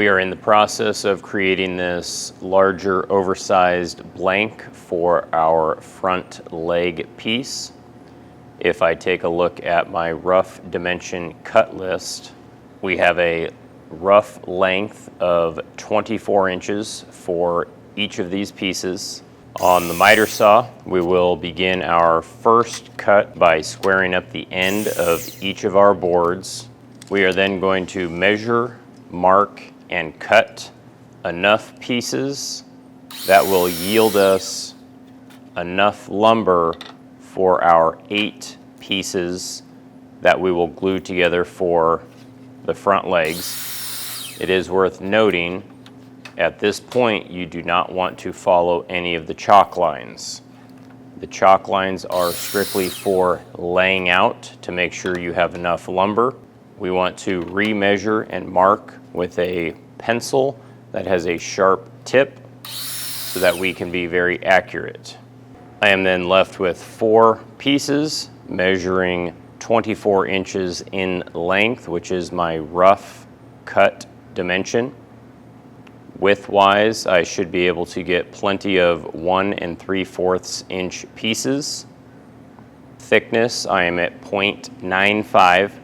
We are in the process of creating this larger oversized blank for our front leg piece. If I take a look at my rough dimension cut list, we have a rough length of 24 inches for each of these pieces. On the miter saw, we will begin our first cut by squaring up the end of each of our boards. We are then going to measure, mark, and cut enough pieces that will yield us enough lumber for our 8 pieces that we will glue together for the front legs. It is worth noting, at this point, you do not want to follow any of the chalk lines. The chalk lines are strictly for laying out to make sure you have enough lumber. We want to remeasure and mark with a pencil that has a sharp tip so that we can be very accurate. I am then left with 4 pieces measuring 24 inches in length, which is my rough cut dimension. Width-wise, I should be able to get plenty of 1 3/4 inch pieces. Thickness, I am at 0.95,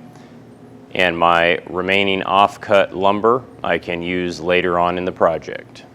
and my remaining off-cut lumber I can use later on in the project.